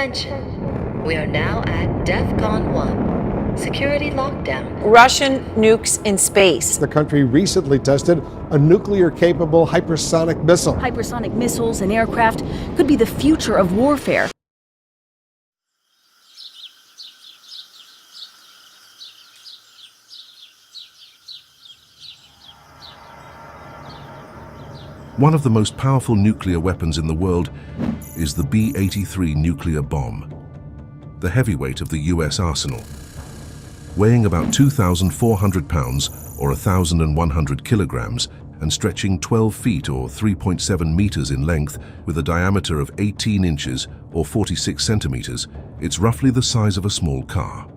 Attention. We are now at DEFCON 1. Security lockdown. Russian nukes in space. The country recently tested a nuclear-capable hypersonic missile. Hypersonic missiles and aircraft could be the future of warfare. One of the most powerful nuclear weapons in the world is the B-83 nuclear bomb, the heavyweight of the US arsenal. Weighing about 2,400 pounds or 1,100 kilograms and stretching 12 feet or 3.7 meters in length with a diameter of 18 inches or 46 centimeters, it's roughly the size of a small car.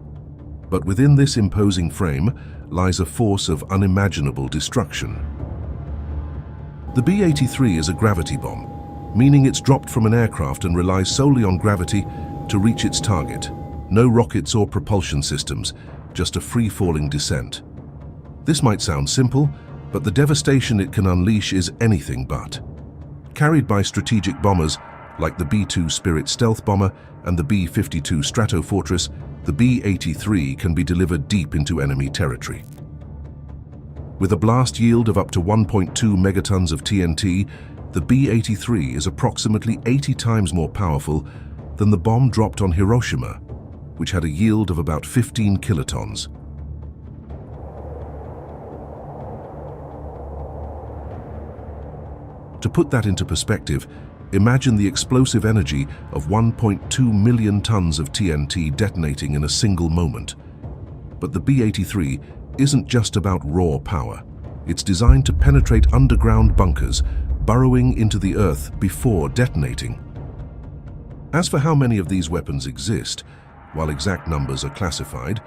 But within this imposing frame lies a force of unimaginable destruction. The B-83 is a gravity bomb, meaning it's dropped from an aircraft and relies solely on gravity to reach its target. No rockets or propulsion systems, just a free-falling descent. This might sound simple, but the devastation it can unleash is anything but. Carried by strategic bombers like the B-2 Spirit stealth bomber and the B-52 Stratofortress, the B-83 can be delivered deep into enemy territory. With a blast yield of up to 1.2 megatons of TNT, the B-83 is approximately 80 times more powerful than the bomb dropped on Hiroshima, which had a yield of about 15 kilotons. To put that into perspective, imagine the explosive energy of 1.2 million tons of TNT detonating in a single moment. But the B-83 isn't just about raw power. It's designed to penetrate underground bunkers, burrowing into the earth before detonating. As for how many of these weapons exist, while exact numbers are classified,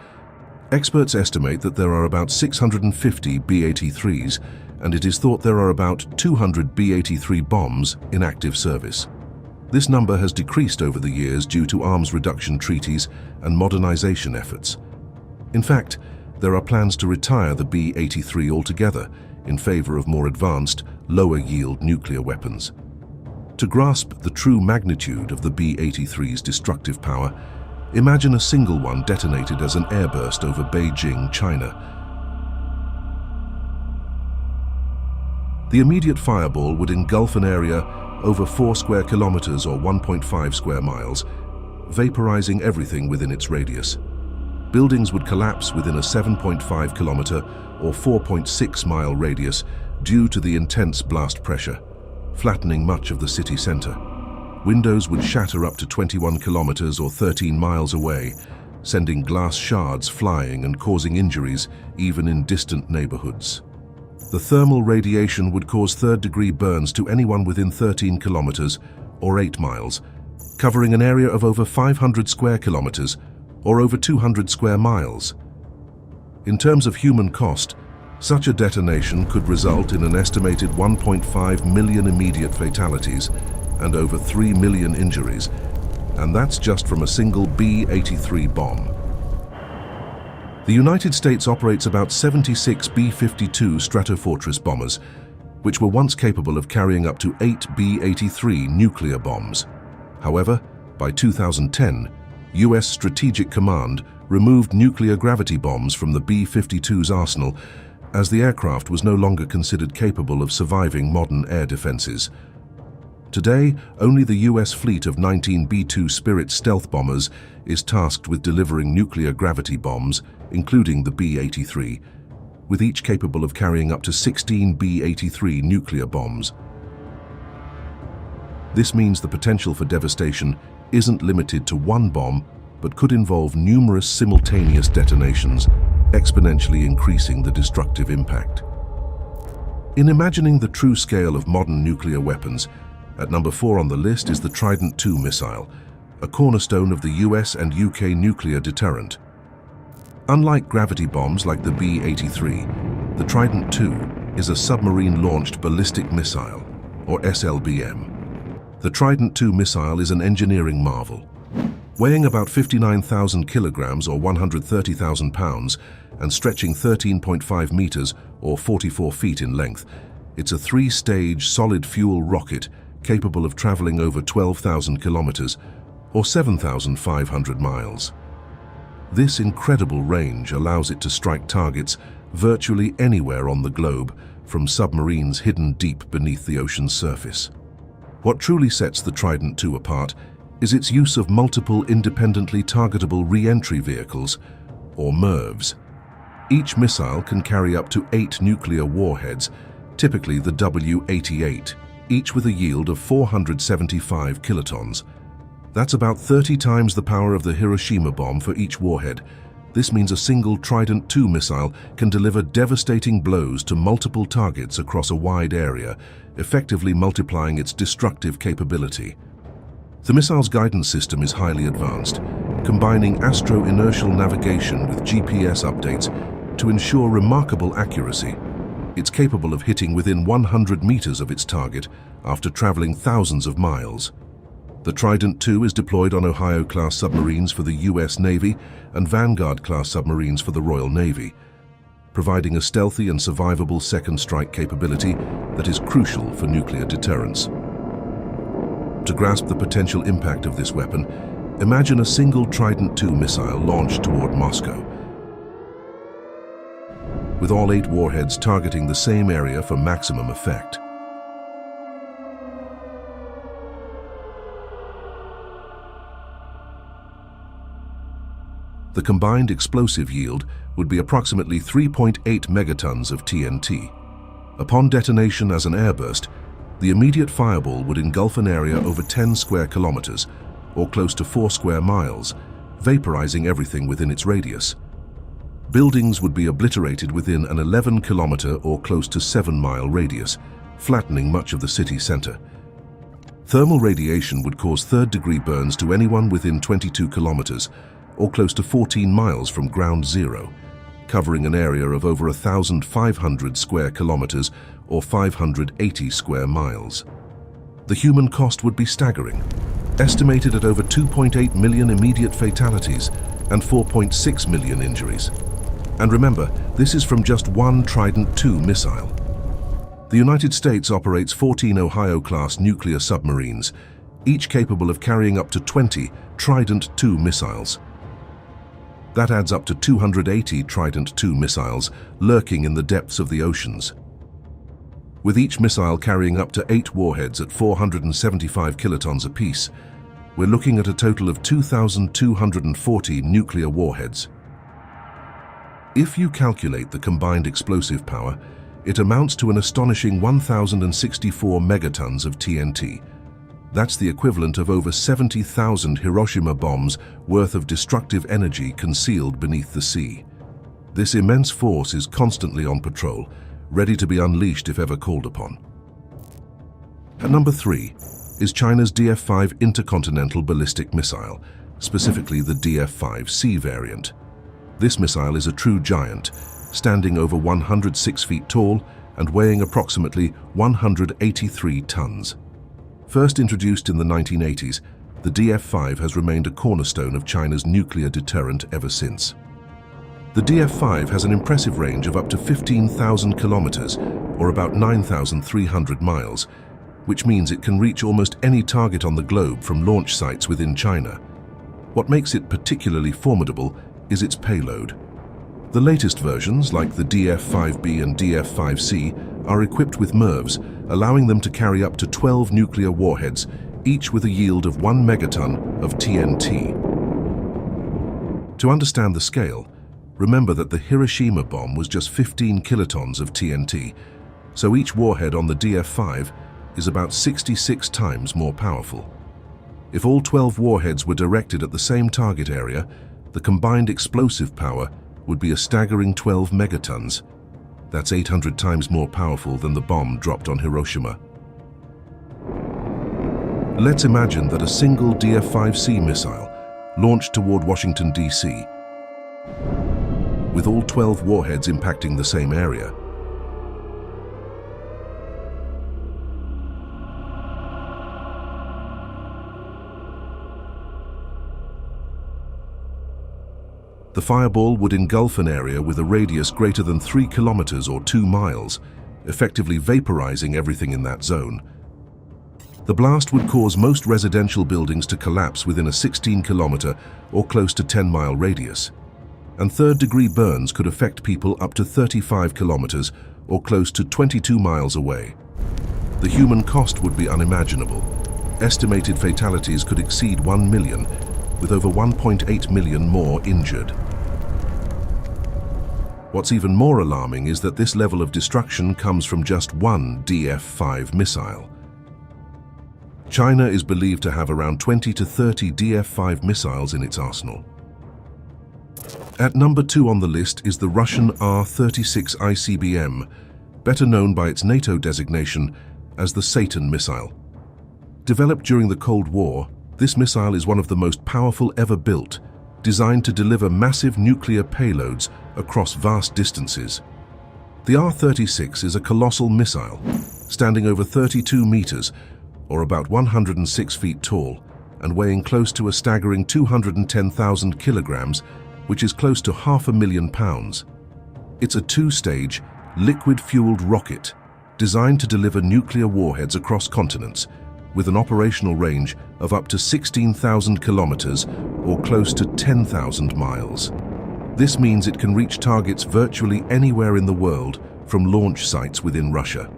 experts estimate that there are about 650 B-83s, and it is thought there are about 200 B-83 bombs in active service. This number has decreased over the years due to arms reduction treaties and modernization efforts. In fact, there are plans to retire the B-83 altogether in favor of more advanced, lower-yield nuclear weapons. To grasp the true magnitude of the B-83's destructive power, imagine a single one detonated as an airburst over Beijing, China. The immediate fireball would engulf an area over 4 square kilometers or 1.5 square miles, vaporizing everything within its radius. Buildings would collapse within a 7.5 kilometer or 4.6 mile radius due to the intense blast pressure, flattening much of the city center. Windows would shatter up to 21 kilometers or 13 miles away, sending glass shards flying and causing injuries even in distant neighborhoods. The thermal radiation would cause third-degree burns to anyone within 13 kilometers or 8 miles, covering an area of over 500 square kilometers or over 200 square miles. In terms of human cost, such a detonation could result in an estimated 1.5 million immediate fatalities and over 3 million injuries, and that's just from a single B-83 bomb. The United States operates about 76 B-52 Stratofortress bombers, which were once capable of carrying up to 8 B-83 nuclear bombs. However, by 2010, US Strategic Command removed nuclear gravity bombs from the B-52's arsenal as the aircraft was no longer considered capable of surviving modern air defenses. Today, only the US fleet of 19 B-2 Spirit stealth bombers is tasked with delivering nuclear gravity bombs, including the B-83, with each capable of carrying up to 16 B-83 nuclear bombs. This means the potential for devastation isn't limited to one bomb, but could involve numerous simultaneous detonations, exponentially increasing the destructive impact. In imagining the true scale of modern nuclear weapons, at number 4 on the list is the Trident II missile, a cornerstone of the US and UK nuclear deterrent. Unlike gravity bombs like the B-83, the Trident II is a submarine-launched ballistic missile, or SLBM. The Trident II missile is an engineering marvel. Weighing about 59,000 kilograms or 130,000 pounds and stretching 13.5 meters or 44 feet in length, it's a 3-stage solid-fuel rocket capable of traveling over 12,000 kilometers or 7,500 miles. This incredible range allows it to strike targets virtually anywhere on the globe, from submarines hidden deep beneath the ocean's surface. What truly sets the Trident II apart is its use of multiple independently targetable re-entry vehicles, or MIRVs. Each missile can carry up to 8 nuclear warheads, typically the W-88, each with a yield of 475 kilotons. That's about 30 times the power of the Hiroshima bomb for each warhead. This means a single Trident II missile can deliver devastating blows to multiple targets across a wide area, effectively multiplying its destructive capability. The missile's guidance system is highly advanced, combining astro-inertial navigation with GPS updates to ensure remarkable accuracy. It's capable of hitting within 100 meters of its target after traveling thousands of miles. The Trident II is deployed on Ohio-class submarines for the U.S. Navy and Vanguard-class submarines for the Royal Navy, providing a stealthy and survivable second strike capability that is crucial for nuclear deterrence. To grasp the potential impact of this weapon, imagine a single Trident II missile launched toward Moscow, with all 8 warheads targeting the same area for maximum effect. The combined explosive yield would be approximately 3.8 megatons of TNT. Upon detonation as an airburst, the immediate fireball would engulf an area over 10 square kilometers, or close to 4 square miles, vaporizing everything within its radius. Buildings would be obliterated within an 11-kilometer or close to 7-mile radius, flattening much of the city center. Thermal radiation would cause third-degree burns to anyone within 22 kilometers, or close to 14 miles from ground zero, covering an area of over 1,500 square kilometers or 580 square miles. The human cost would be staggering, estimated at over 2.8 million immediate fatalities and 4.6 million injuries. And remember, this is from just one Trident II missile. The United States operates 14 Ohio-class nuclear submarines, each capable of carrying up to 20 Trident II missiles. That adds up to 280 Trident II missiles lurking in the depths of the oceans. With each missile carrying up to 8 warheads at 475 kilotons apiece, we're looking at a total of 2,240 nuclear warheads. If you calculate the combined explosive power, it amounts to an astonishing 1,064 megatons of TNT. That's the equivalent of over 70,000 Hiroshima bombs worth of destructive energy concealed beneath the sea. This immense force is constantly on patrol, ready to be unleashed if ever called upon. At number 3 is China's DF-5 intercontinental ballistic missile, specifically the DF-5C variant. This missile is a true giant, standing over 106 feet tall and weighing approximately 183 tons. First introduced in the 1980s, the DF-5 has remained a cornerstone of China's nuclear deterrent ever since. The DF-5 has an impressive range of up to 15,000 kilometers, or about 9,300 miles, which means it can reach almost any target on the globe from launch sites within China. What makes it particularly formidable is its payload. The latest versions, like the DF-5B and DF-5C, are equipped with MIRVs, allowing them to carry up to 12 nuclear warheads, each with a yield of 1 megaton of TNT. To understand the scale, remember that the Hiroshima bomb was just 15 kilotons of TNT, so each warhead on the DF-5 is about 66 times more powerful. If all 12 warheads were directed at the same target area, the combined explosive power would be a staggering 12 megatons. That's 800 times more powerful than the bomb dropped on Hiroshima. Let's imagine that a single DF-5C missile launched toward Washington, D.C., with all 12 warheads impacting the same area. The fireball would engulf an area with a radius greater than 3 kilometers or 2 miles, effectively vaporizing everything in that zone. The blast would cause most residential buildings to collapse within a 16-kilometer or close to 10-mile radius. And third-degree burns could affect people up to 35 kilometers or close to 22 miles away. The human cost would be unimaginable. Estimated fatalities could exceed 1 million, with over 1.8 million more injured. What's even more alarming is that this level of destruction comes from just one DF-5 missile. China is believed to have around 20 to 30 DF-5 missiles in its arsenal. At number 2 on the list is the Russian R-36 ICBM, better known by its NATO designation as the Satan missile. Developed during the Cold War, this missile is one of the most powerful ever built, designed to deliver massive nuclear payloads across vast distances. The R-36 is a colossal missile, standing over 32 meters, or about 106 feet tall, and weighing close to a staggering 210,000 kilograms, which is close to 500,000 pounds. It's a two-stage, liquid-fueled rocket designed to deliver nuclear warheads across continents, with an operational range of up to 16,000 kilometers or close to 10,000 miles. This means it can reach targets virtually anywhere in the world from launch sites within Russia.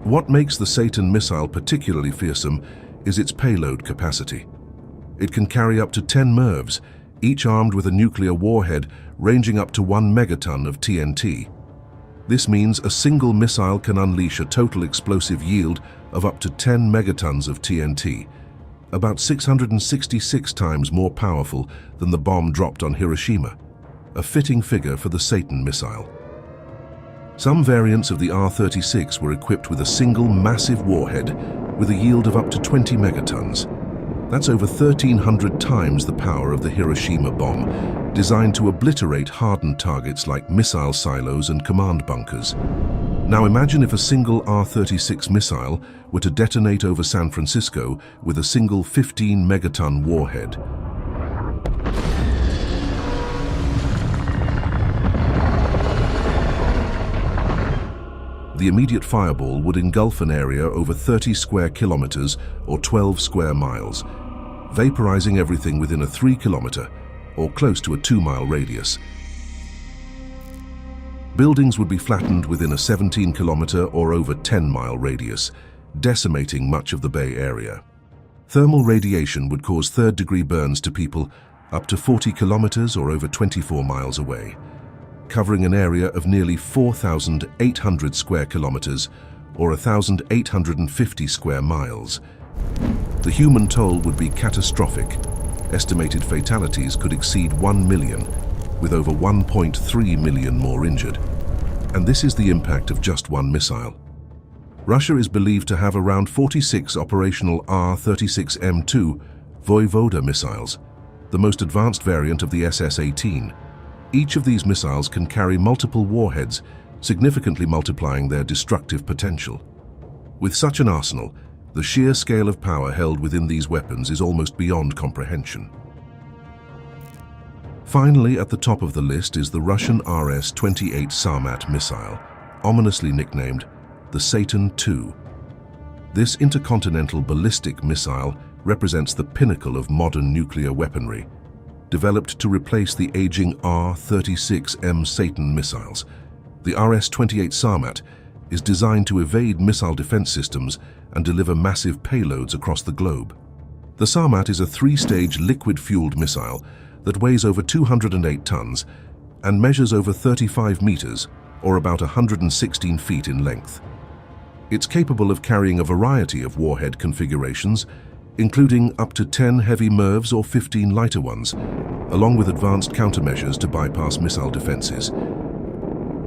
What makes the Satan missile particularly fearsome is its payload capacity. It can carry up to 10 MIRVs, each armed with a nuclear warhead ranging up to 1 megaton of TNT. This means a single missile can unleash a total explosive yield of up to 10 megatons of TNT, about 666 times more powerful than the bomb dropped on Hiroshima, a fitting figure for the Satan missile. Some variants of the R-36 were equipped with a single massive warhead with a yield of up to 20 megatons. That's over 1,300 times the power of the Hiroshima bomb, designed to obliterate hardened targets like missile silos and command bunkers. Now imagine if a single R-36 missile were to detonate over San Francisco with a single 15-megaton warhead. The immediate fireball would engulf an area over 30 square kilometers or 12 square miles, vaporizing everything within a 3-kilometer or close to a 2-mile radius. Buildings would be flattened within a 17-kilometer or over 10-mile radius, decimating much of the Bay Area. Thermal radiation would cause third-degree burns to people up to 40 kilometers or over 24 miles away, covering an area of nearly 4,800 square kilometers or 1,850 square miles. The human toll would be catastrophic. Estimated fatalities could exceed 1 million, with over 1.3 million more injured. And this is the impact of just one missile. Russia is believed to have around 46 operational R-36M2 Voyvoda missiles, the most advanced variant of the SS-18. Each of these missiles can carry multiple warheads, significantly multiplying their destructive potential. With such an arsenal, the sheer scale of power held within these weapons is almost beyond comprehension. Finally, at the top of the list is the Russian RS-28 Sarmat missile, ominously nicknamed the Satan II. This intercontinental ballistic missile represents the pinnacle of modern nuclear weaponry, developed to replace the aging R-36M Satan missiles. The RS-28 Sarmat is designed to evade missile defense systems and deliver massive payloads across the globe. The Sarmat is a 3-stage liquid-fueled missile that weighs over 208 tons and measures over 35 meters, or about 116 feet in length. It's capable of carrying a variety of warhead configurations, including up to 10 heavy MIRVs or 15 lighter ones, along with advanced countermeasures to bypass missile defenses.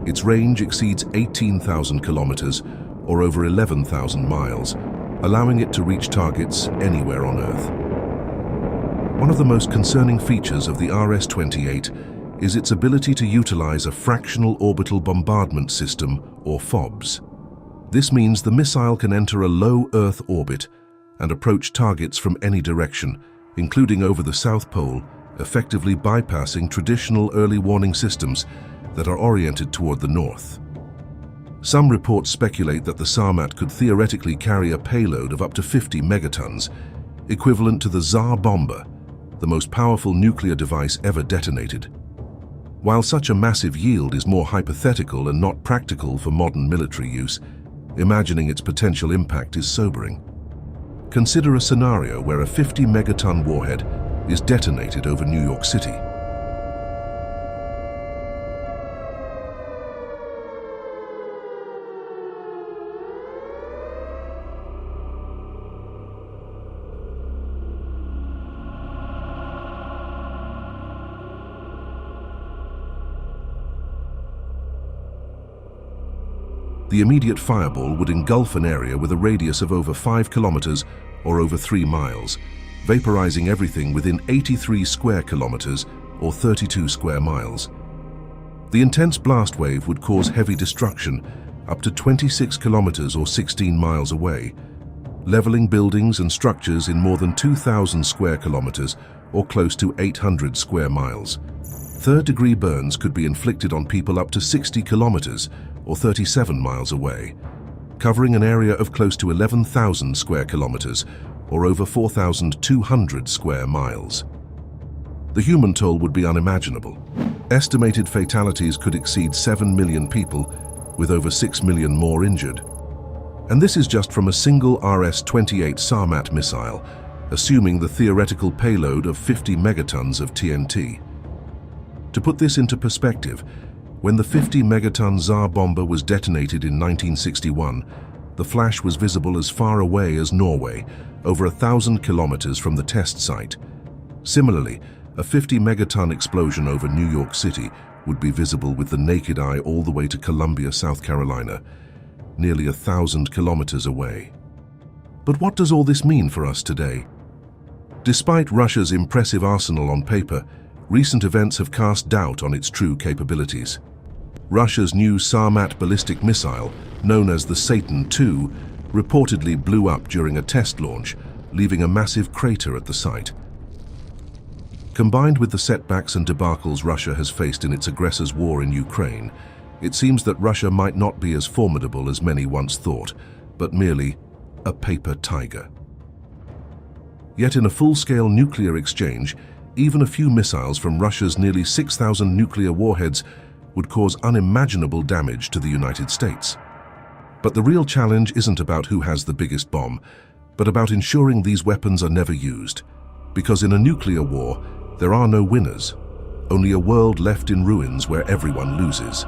Its range exceeds 18,000 kilometers, or over 11,000 miles, allowing it to reach targets anywhere on Earth. One of the most concerning features of the RS-28 is its ability to utilize a fractional orbital bombardment system, or FOBS. This means the missile can enter a low Earth orbit and approach targets from any direction, including over the South Pole, effectively bypassing traditional early warning systems that are oriented toward the north. Some reports speculate that the Sarmat could theoretically carry a payload of up to 50 megatons, equivalent to the Tsar Bomba, the most powerful nuclear device ever detonated. While such a massive yield is more hypothetical and not practical for modern military use, imagining its potential impact is sobering. Consider a scenario where a 50 megaton warhead is detonated over New York City. The immediate fireball would engulf an area with a radius of over 5 kilometers or over 3 miles, vaporizing everything within 83 square kilometers or 32 square miles. The intense blast wave would cause heavy destruction up to 26 kilometers or 16 miles away, leveling buildings and structures in more than 2,000 square kilometers or close to 800 square miles. Third-degree burns could be inflicted on people up to 60 kilometers or 37 miles away, covering an area of close to 11,000 square kilometers or over 4,200 square miles. The human toll would be unimaginable. Estimated fatalities could exceed 7 million people, with over 6 million more injured. And this is just from a single RS-28 Sarmat missile, assuming the theoretical payload of 50 megatons of TNT. To put this into perspective, when the 50 megaton Tsar Bomba was detonated in 1961, the flash was visible as far away as Norway, over 1,000 kilometers from the test site. Similarly, a 50 megaton explosion over New York City would be visible with the naked eye all the way to Columbia, South Carolina, nearly 1,000 kilometers away. But what does all this mean for us today? Despite Russia's impressive arsenal on paper, recent events have cast doubt on its true capabilities. Russia's new Sarmat ballistic missile, known as the Satan II, reportedly blew up during a test launch, leaving a massive crater at the site. Combined with the setbacks and debacles Russia has faced in its aggressor's war in Ukraine, it seems that Russia might not be as formidable as many once thought, but merely a paper tiger. Yet in a full-scale nuclear exchange, even a few missiles from Russia's nearly 6,000 nuclear warheads would cause unimaginable damage to the United States. But the real challenge isn't about who has the biggest bomb, but about ensuring these weapons are never used. Because in a nuclear war, there are no winners, only a world left in ruins where everyone loses.